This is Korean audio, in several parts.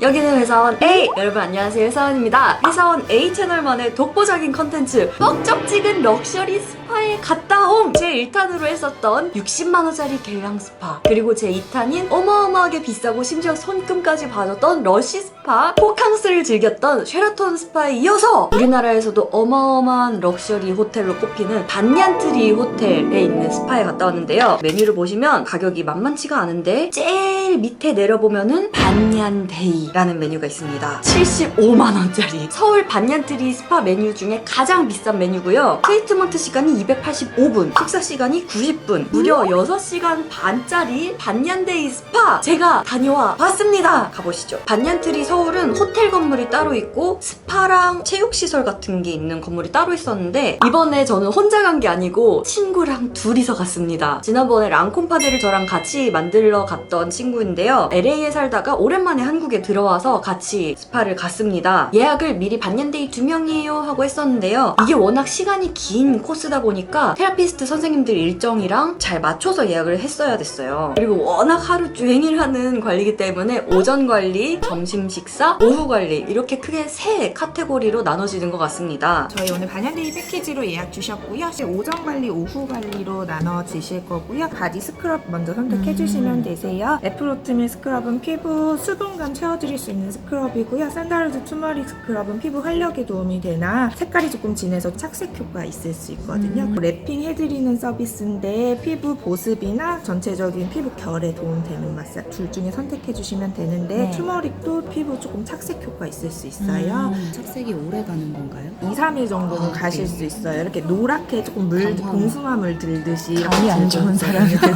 여기는 회사원 A! 여러분 안녕하세요, 회사원입니다. 회사원 A 채널만의 독보적인 컨텐츠 뻑적지근 럭셔리 스파에 갔다옴! 제 1탄으로 했었던 60만원짜리 겔랑 스파, 그리고 제 2탄인 어마어마하게 비싸고 심지어 손금까지 봐줬던 러쉬 스파, 호캉스를 즐겼던 쉐라톤 스파에 이어서 우리나라에서도 어마어마한 럭셔리 호텔로 꼽히는 반얀트리 호텔에 있는 스파에 갔다 왔는데요. 메뉴를 보시면 가격이 만만치가 않은데 제일 밑에 내려보면은 반얀데이 라는 메뉴가 있습니다. 75만원짜리 서울 반얀트리 스파 메뉴 중에 가장 비싼 메뉴고요. 트리트먼트 시간이 285분, 식사 시간이 90분, 무려 6시간 반짜리 반얀데이 스파 제가 다녀와 봤습니다. 가보시죠. 반얀트리 서울은 호텔 건물이 따로 있고 스파랑 체육시설 같은 게 있는 건물이 따로 있었는데 이번에 저는 혼자 간 게 아니고 친구랑 둘이서 갔습니다. 지난번에 랑콤파데를 저랑 같이 만들러 갔던 친구인데요. LA에 살다가 오랜만에 한국에 들어와서 같이 스파를 갔습니다. 예약을 미리 반얀데이 2명이에요 하고 했었는데요. 이게 워낙 시간이 긴 코스다 보니까 테라피스트 선생님들 일정이랑 잘 맞춰서 예약을 했어야 됐어요. 그리고 워낙 하루 종일 하는 관리이기 때문에 오전 관리, 점심 식사, 오후 관리 이렇게 크게 세 카테고리로 나눠지는 것 같습니다. 저희 오늘 반얀데이 패키지로 예약 주셨고요. 오전 관리, 오후 관리로 나눠지실 거고요. 바디 스크럽 먼저 선택해주시면 되세요. 애플오트밀 스크럽은 피부 수분감 채워드릴 수 있는 스크럽이고요. 샌달우드 투머릭 스크럽은 피부 활력에 도움이 되나 색깔이 조금 진해서 착색 효과 있을 수 있거든요. 랩핑 해드리는 서비스인데 피부 보습이나 전체적인 피부 결에 도움되는 마사지 둘 중에 선택해주시면 되는데 투머릭도 피부 조금 착색 효과 있을 수 있어요. 착색이 오래 가는 건가요? 2, 3일 정도는 가실 수 있어요. 이렇게 노랗게 조금 봉숭아 물 들듯이 감이 안 좋은 사람이든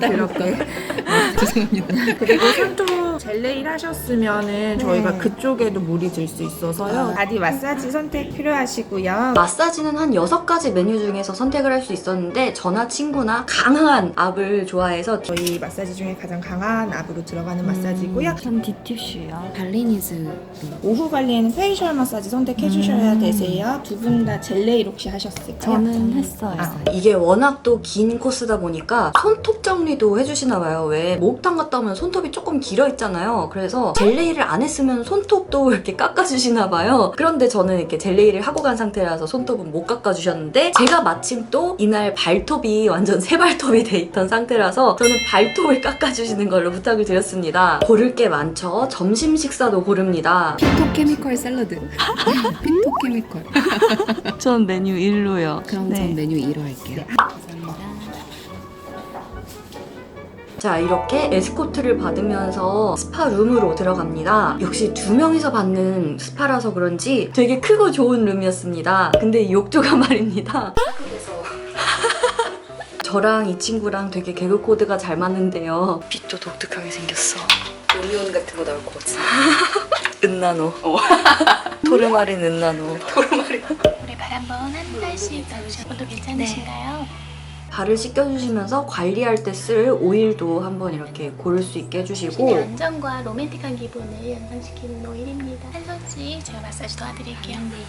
그렇게 죄송합니다. 그리고 산토 젤레일 하셨으면은 저희가 그쪽에도 물이 들 수 있어서요. 바디 마사지 선택 필요하시고요. 마사지는 한 6가지 메뉴 중에서 선택을 할 수 있었는데 저나 친구나 강한 압을 좋아해서 저희 마사지 중에 가장 강한 압으로 들어가는 마사지고요. 전 딥티슈요. 발리니즈. 오후 관리에는 페이셜 마사지 선택해 주셔야 되세요. 두 분 다 젤레일 혹시 하셨을까요? 저는 했어요. 이게 워낙 또 긴 코스다 보니까 손톱 정리도 해주시나 봐요. 왜 목욕탕 갔다 오면 손톱이 조금 길어 있잖아요. 그래서 젤레이를 안 했으면 손톱도 이렇게 깎아주시나 봐요. 그런데 저는 이렇게 젤레이를 하고 간 상태라서 손톱은 못 깎아주셨는데 제가 마침 또 이날 발톱이 완전 새발톱이 돼 있던 상태라서 저는 발톱을 깎아주시는 걸로 부탁을 드렸습니다. 고를 게 많죠. 점심 식사도 고릅니다. 피토케미컬 샐러드. 피토케미컬. 전 메뉴 1로요. 그럼 전 메뉴 2로 할게요. 감사합니다. 자, 이렇게 에스코트를 받으면서 스파룸으로 들어갑니다. 역시 2명이서 받는 스파라서 그런지 되게 크고 좋은 룸이었습니다. 근데 욕조가 말입니다. 저랑 이 친구랑 되게 개그 코드가 잘 맞는데요. 빛도 독특하게 생겼어. 오리온 같은 거 나올 것 같아. 은나노. 토르마린 은나노. 우리 발 한번 한 달씩 잡으셔도 괜찮으신가요? 발을 씻겨주시면서 관리할 때 쓸 오일도 한번 이렇게 고를 수 있게 해주시고 신의 안정과 로맨틱한 기분을 연상시키는 오일입니다. 한 손씩 제가 마사지 도와드릴게요. 네,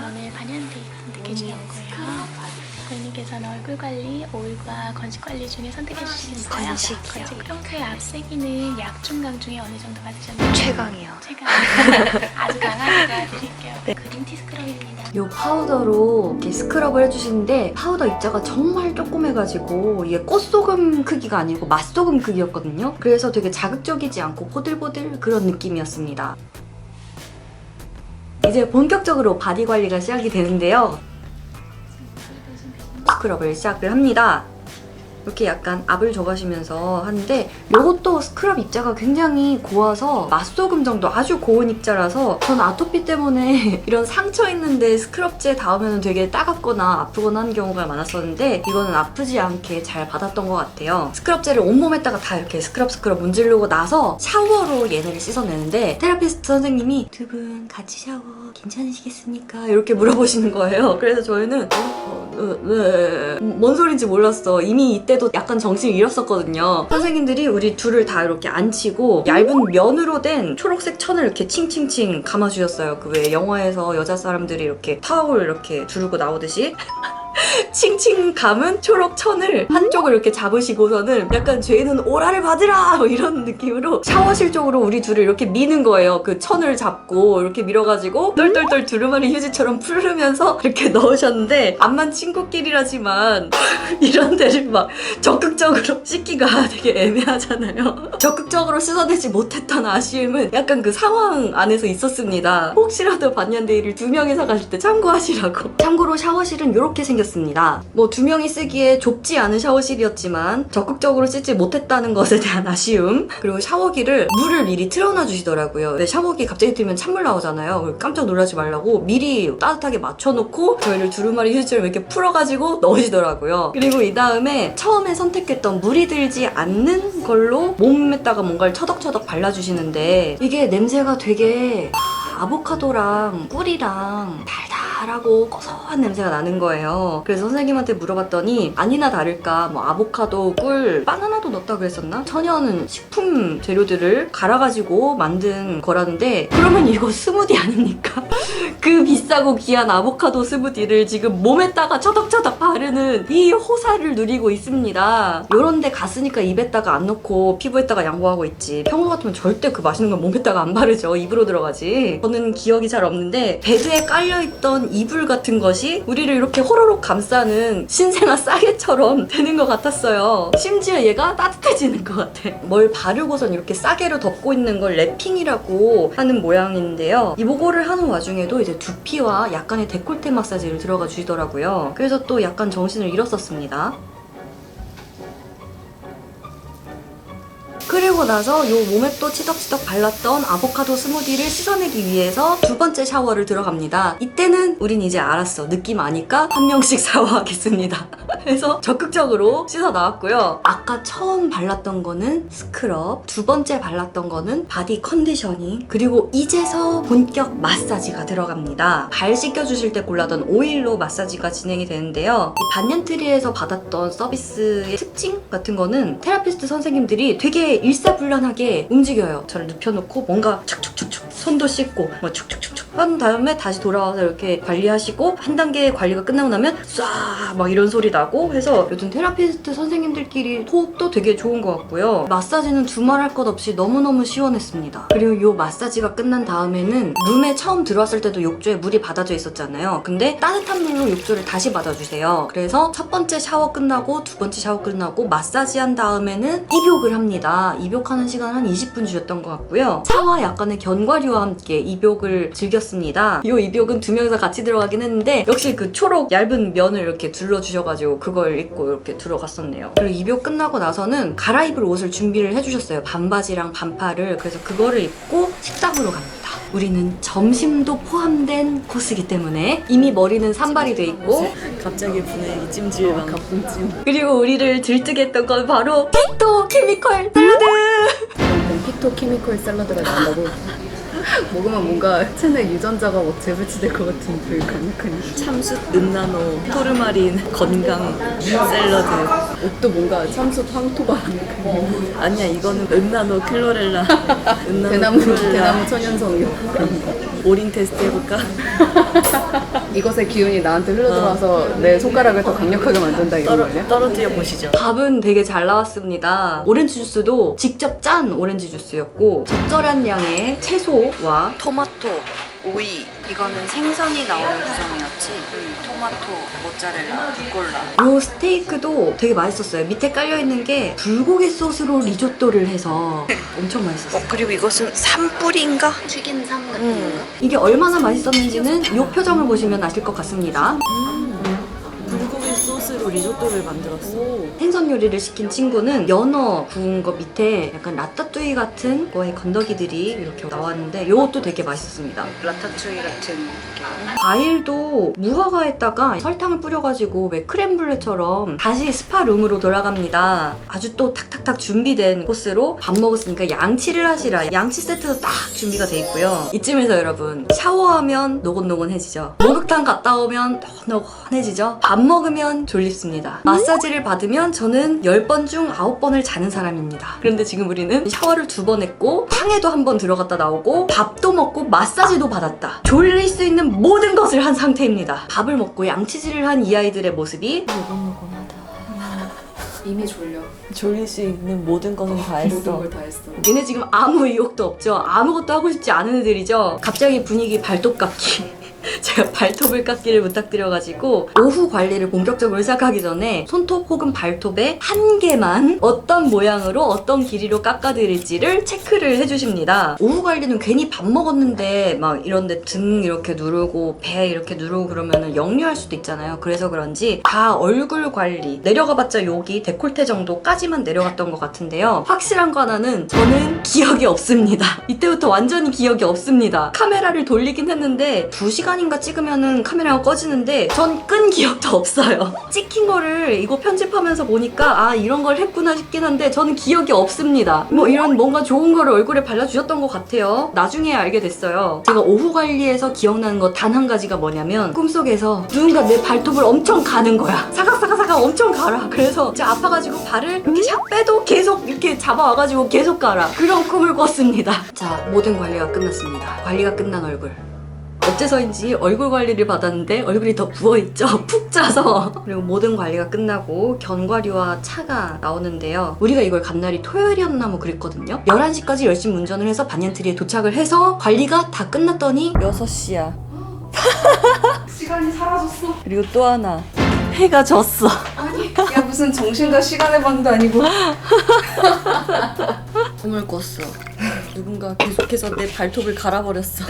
오늘 반얀데이 선택해 주셨고요. 고객님께서는 얼굴 관리, 오일과 건식 관리 중에 선택해 주시겠어요? 건식이요. 건식 평소에 앞세기는 약중강 중에 어느 정도 받으셨나요? 최강이요. 최강. 아주 강하게 도와드릴게요. 그린티 스크럽입니다. 이 파우더로 이렇게 스크럽을 해주시는데 파우더 입자가 정말 조그매가지고 이게 꽃소금 크기가 아니고 맛소금 크기였거든요. 그래서 되게 자극적이지 않고 보들보들 그런 느낌이었습니다. 이제 본격적으로 바디 관리가 시작이 되는데요. 스크럽을 시작을 합니다. 이렇게 약간 압을 줘가시면서 하는데 이것도 스크럽 입자가 굉장히 고와서 맛소금 정도 아주 고운 입자라서 저는 아토피 때문에 이런 상처 있는데 스크럽제 닿으면 되게 따갑거나 아프거나 하는 경우가 많았었는데 이거는 아프지 않게 잘 받았던 것 같아요. 스크럽제를 온몸에다가 다 이렇게 스크럽 문지르고 나서 샤워로 얘네를 씻어내는데 테라피스트 선생님이 두 분 같이 샤워 괜찮으시겠습니까? 이렇게 물어보시는 거예요. 그래서 저희는 네. 뭔 소린지 몰랐어. 이미 이때도 약간 정신을 잃었었거든요. 선생님들이 우리 둘을 다 이렇게 앉히고 얇은 면으로 된 초록색 천을 이렇게 칭칭칭 감아주셨어요. 그 왜 영화에서 여자 사람들이 이렇게 타올 이렇게 두르고 나오듯이 칭칭 감은 초록 천을 한쪽을 이렇게 잡으시고서는 약간 죄는 오라를 받으라 뭐 이런 느낌으로 샤워실 쪽으로 우리 둘을 이렇게 미는 거예요. 그 천을 잡고 이렇게 밀어가지고 똘똘똘 두루마리 휴지처럼 풀으면서 이렇게 넣으셨는데 암만 친구끼리라지만 이런 데를 막 적극적으로 씻기가 되게 애매하잖아요. 적극적으로 씻어내지 못했던 아쉬움은 약간 그 상황 안에서 있었습니다. 혹시라도 반년데이를 2명이서 가실 때 참고하시라고. 참고로 샤워실은 이렇게 생겼습니다. 뭐 2명이 쓰기에 좁지 않은 샤워실이었지만 적극적으로 씻지 못했다는 것에 대한 아쉬움, 그리고 샤워기를 물을 미리 틀어놔 주시더라고요. 근데 샤워기 갑자기 틀면 찬물 나오잖아요. 깜짝 놀라지 말라고 미리 따뜻하게 맞춰놓고 저희를 두루마리 휴지처럼 이렇게 풀어가지고 넣으시더라고요. 그리고 이 다음에 처음에 선택했던 물이 들지 않는 걸로 몸에다가 뭔가를 처덕처덕 발라주시는데 이게 냄새가 되게 아보카도랑 꿀이랑 달달하고 고소한 냄새가 나는 거예요. 그래서 선생님한테 물어봤더니 아니나 다를까 뭐 아보카도, 꿀, 바나나도 넣었다 그랬었나? 천연 식품 재료들을 갈아가지고 만든 거라는데 그러면 이거 스무디 아닙니까? 그 비싸고 귀한 아보카도 스무디를 지금 몸에다가 처덕처덕 바르는 이 호사를 누리고 있습니다. 요런 데 갔으니까 입에다가 안 넣고 피부에다가 양보하고 있지. 평소 같으면 절대 그 맛있는 걸 몸에다가 안 바르죠. 입으로 들어가지. 저는 기억이 잘 없는데 베드에 깔려있던 이불 같은 것이 우리를 이렇게 호로록 감싸는 신생아 싸개처럼 되는 것 같았어요. 심지어 얘가 따뜻해지는 것 같아. 뭘 바르고선 이렇게 싸개로 덮고 있는 걸 랩핑이라고 하는 모양인데요. 이거를 하는 와중에도 이제 두피와 약간의 데콜테 마사지를 들어가 주시더라고요. 그래서 또 약간 정신을 잃었었습니다. 그리고 나서 요 몸에 또 치덕치덕 발랐던 아보카도 스무디를 씻어내기 위해서 두 번째 샤워를 들어갑니다. 이때는 우린 이제 알았어. 느낌 아니까 한 명씩 샤워하겠습니다. 그래서 적극적으로 씻어 나왔고요. 아까 처음 발랐던 거는 스크럽, 두 번째 발랐던 거는 바디 컨디셔닝, 그리고 이제서 본격 마사지가 들어갑니다. 발 씻겨주실 때 골라던 오일로 마사지가 진행이 되는데요. 이 반년트리에서 받았던 서비스의 특징 같은 거는 테라피스트 선생님들이 되게 일사불란하게 움직여요. 저를 눕혀놓고 뭔가 촉촉촉촉 손도 씻고 뭐 촉촉촉촉 한 다음에 다시 돌아와서 이렇게 관리하시고 한 단계 관리가 끝나고 나면 쏴 막 이런 소리 나고 해서 요즘 테라피스트 선생님들끼리 호흡도 되게 좋은 것 같고요. 마사지는 두말할 것 없이 너무너무 시원했습니다. 그리고 요 마사지가 끝난 다음에는 룸에 처음 들어왔을 때도 욕조에 물이 받아져 있었잖아요. 근데 따뜻한 물로 욕조를 다시 받아주세요. 그래서 첫 번째 샤워 끝나고 두 번째 샤워 끝나고 마사지한 다음에는 입욕을 합니다. 입욕하는 시간 한 20분 주셨던 것 같고요. 차와 약간의 견과류와 함께 입욕을 즐겼습니다. 이 입욕은 두 명이서 같이 들어가긴 했는데 역시 그 초록 얇은 면을 이렇게 둘러주셔가지고 그걸 입고 이렇게 들어갔었네요. 그리고 입욕 끝나고 나서는 갈아입을 옷을 준비를 해주셨어요. 반바지랑 반팔을. 그래서 그거를 입고 식당으로 갑니다. 우리는 점심도 포함된 코스이기 때문에 이미 머리는 산발이 돼 있고 갑자기 분위기 찜질방 가품찜. 그리고 우리를 들뜨게 했던 건 바로 피토 케미컬 샐러드! 피토케미컬 샐러드가 나온다고. 먹으면 뭔가 채널 유전자가 뭐 재배치될 것 같은 그 강력한 참숯, 은나노, 토르마린, 건강 샐러드. 옷도 뭔가 참숯 황토가 아니야, 이거는 은나노 클로렐라. 은나노 대나무 천연성 그런 거. 오링 테스트 해볼까? 이것의 기운이 나한테 흘러들어와서 내 손가락을 더 강력하게 만든다 이런 거냐? 떨어뜨려 보시죠. 밥은 되게 잘 나왔습니다. 오렌지 주스도 직접 짠 오렌지 주스였고 적절한 양의 채소와 토마토, 오이, 이거는 생선이 나오는 구성이었지. 토마토, 모짜렐라, 루꼴라. 요 스테이크도 되게 맛있었어요. 밑에 깔려있는 게 불고기 소스로 리조또를 해서 엄청 맛있었어요. 그리고 이것은 산뿌리인가? 튀김삼 같은 건가? 이게 얼마나 맛있었는지는 요 표정을 보시면 아실 것 같습니다. 불고기 소스로 리조또를 만들었어. 생선 요리를 시킨 친구는 연어 구운 거 밑에 약간 라따뚜이 같은 거의 건더기들이 이렇게 나왔는데 이것도 되게 맛있었습니다. 라타투이 같은 과일도 무화과에다가 설탕을 뿌려가지고 왜 크렘블레처럼 다시 스파룸으로 돌아갑니다. 아주 또 탁탁탁 준비된 코스로 밥 먹었으니까 양치를 하시라. 양치 세트도 딱 준비가 돼 있고요. 이쯤에서 여러분 샤워하면 노곤노곤해지죠. 목욕탕 갔다 오면 노곤해지죠. 밥 먹으면 졸릴 싶습니다. 마사지를 받으면 저는 10번 중 9번을 자는 사람입니다. 그런데 지금 우리는 샤워를 2번 했고 방에도 1번 들어갔다 나오고 밥도 먹고 마사지도 받았다. 졸릴 수 있는 모든 것을 한 상태입니다. 밥을 먹고 양치질을 한 이 아이들의 모습이 모금모금하다. 이미 졸려. 졸릴 수 있는 모든 것은 다 모든 걸 다 했어. 얘네 지금 아무 의욕도 없죠? 아무것도 하고 싶지 않은 애들이죠? 갑자기 분위기 발톱 깎기. 제가 발톱을 깎기를 부탁드려가지고 오후 관리를 본격적으로 시작하기 전에 손톱 혹은 발톱에 한 개만 어떤 모양으로 어떤 길이로 깎아드릴지를 체크를 해주십니다. 오후 관리는 괜히 밥 먹었는데 막 이런데 등 이렇게 누르고 배 이렇게 누르고 그러면 역류할 수도 있잖아요. 그래서 그런지 다 얼굴 관리 내려가봤자 여기 데콜테 정도까지만 내려갔던 것 같은데요. 확실한 거 하나는 저는 기억이 없습니다. 이때부터 완전히 기억이 없습니다. 카메라를 돌리긴 했는데 2시간인가 찍으면은 카메라가 꺼지는데 전 끈 기억도 없어요. 찍힌 거를 이거 편집하면서 보니까 아 이런 걸 했구나 싶긴 한데 저는 기억이 없습니다. 뭐 이런 뭔가 좋은 거를 얼굴에 발라주셨던 것 같아요. 나중에 알게 됐어요. 제가 오후 관리에서 기억나는 거 단 한 가지가 뭐냐면 꿈속에서 누군가 내 발톱을 엄청 가는 거야. 사각사각사각 엄청 갈아. 그래서 제가 아파가지고 발을 이렇게 샥 빼도 계속 이렇게 잡아와가지고 계속 갈아. 그런 꿈을 꿨습니다. 자, 모든 관리가 끝났습니다. 관리가 끝난 얼굴. 어째서인지 얼굴 관리를 받았는데 얼굴이 더 부어있죠? 푹 짜서. 그리고 모든 관리가 끝나고 견과류와 차가 나오는데요. 우리가 이걸 간 날이 토요일이었나 뭐 그랬거든요. 11시까지 열심히 운전을 해서 반얀트리에 도착을 해서 관리가 다 끝났더니 6시야. 시간이 사라졌어. 그리고 또 하나. 해가 졌어. 아니, 야 무슨 정신과 시간의 방도 아니고. 꿈을 꿨어. 누군가 계속해서 내 발톱을 갈아버렸어.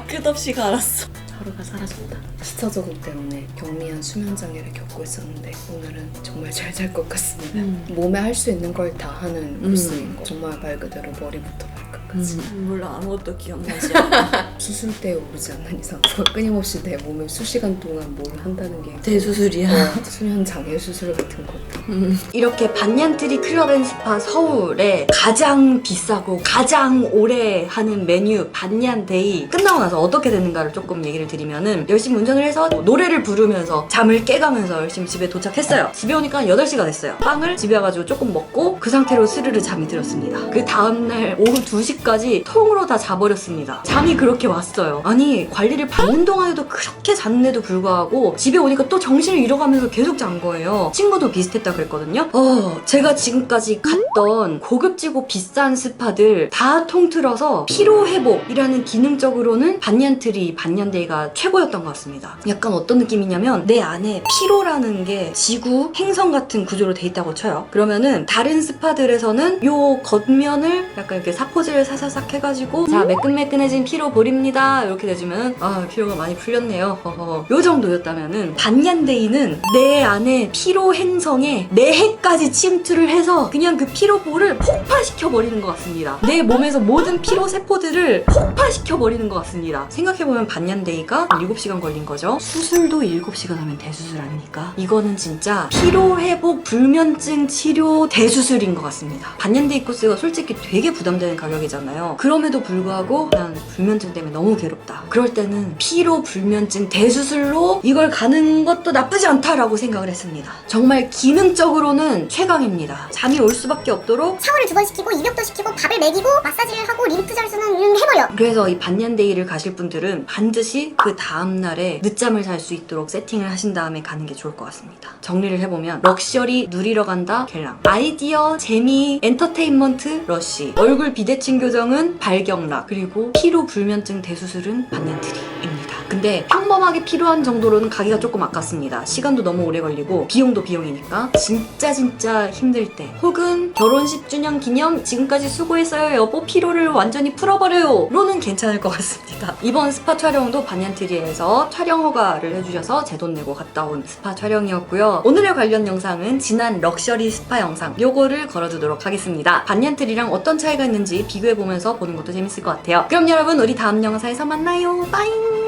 끝없이 갈았어. 하루가 사라졌다. 시차 적응 때문에 경미한 수면 장애를 겪고 있었는데 오늘은 정말 잘 잘 것 같습니다. 몸에 할 수 있는 걸 다 하는 코스인 거. 정말 말 그대로 머리부터 발끝까지. 몰라 아무것도 기억나지 않아. 수술대에 오르지 않는 이상 끊임없이 내 몸에 수시간 동안 뭘 한다는 게 대수술이야. 수면 장애 수술 같은 거. 이렇게 반얀트리 클럽앤스파 서울에 가장 비싸고 가장 오래 하는 메뉴 반얀데이 끝나고 나서 어떻게 되는가를 조금 얘기를 드리면은 열심히 운전을 해서 노래를 부르면서 잠을 깨가면서 열심히 집에 도착했어요. 집에 오니까 8시가 됐어요. 빵을 집에 와가지고 조금 먹고 그 상태로 스르르 잠이 들었습니다. 그 다음날 오후 2시까지 통으로 다 자버렸습니다. 잠이 그렇게 왔어요. 아니 관리를 받는 동안에도 그렇게 잤는데도 불구하고 집에 오니까 또 정신을 잃어가면서 계속 잔 거예요. 친구도 비슷했다 그랬거든요. 제가 지금까지 갔던 고급지고 비싼 스파들 다 통틀어서 피로회복이라는 기능적으로는 반얀트리, 반얀데이가 최고였던 것 같습니다. 약간 어떤 느낌이냐면 내 안에 피로라는 게 지구, 행성 같은 구조로 돼 있다고 쳐요. 그러면은 다른 스파들에서는 요 겉면을 약간 이렇게 사포질을 사사삭 해가지고 자 매끈매끈해진 피로 볼입니다 이렇게 돼주면 아 피로가 많이 풀렸네요. 요 정도였다면은 반얀데이는 내 안에 피로 행성에 뇌해까지 침투를 해서 그냥 그 피로볼을 폭파시켜버리는 것 같습니다. 내 몸에서 모든 피로 세포들을 폭파시켜버리는 것 같습니다. 생각해보면 반얀데이가 7시간 걸린 거죠. 수술도 7시간 하면 대수술 아닙니까? 이거는 진짜 피로회복 불면증 치료 대수술인 것 같습니다. 반얀데이 코스가 솔직히 되게 부담되는 가격이잖아요. 그럼에도 불구하고 난 불면증 때문에 너무 괴롭다. 그럴 때는 피로 불면증 대수술로 이걸 가는 것도 나쁘지 않다라고 생각을 했습니다. 정말 기능적으로는 최강입니다. 잠이 올 수밖에 없도록 샤워를 2번 시키고 입욕도 시키고 밥을 먹이고 마사지를 하고 림프 절수는 해버려. 그래서 이 반얀데이를 가실 분들은 반드시 그 다음날에 늦잠을 잘 수 있도록 세팅을 하신 다음에 가는 게 좋을 것 같습니다. 정리를 해보면 럭셔리 누리러 간다 겔랑, 아이디어 재미 엔터테인먼트 러쉬, 얼굴 비대칭 교정은 발경락, 그리고 피로 불면증 대수술은 반얀트리입니다. 근데 평범하게 필요한 정도로는 가기가 조금 아깝습니다. 시간도 너무 오래 걸리고 비용도 비용이니까 진짜 힘들 때 혹은 결혼 10주년 기념 지금까지 수고했어요 여보 피로를 완전히 풀어버려요 로는 괜찮을 것 같습니다. 이번 스파 촬영도 반얀트리에서 촬영 허가를 해주셔서 제 돈 내고 갔다 온 스파 촬영이었고요. 오늘의 관련 영상은 지난 럭셔리 스파 영상 요거를 걸어두도록 하겠습니다. 반얀트리랑 어떤 차이가 있는지 비교해보면서 보는 것도 재밌을 것 같아요. 그럼 여러분 우리 다음 영상에서 만나요. 빠잉.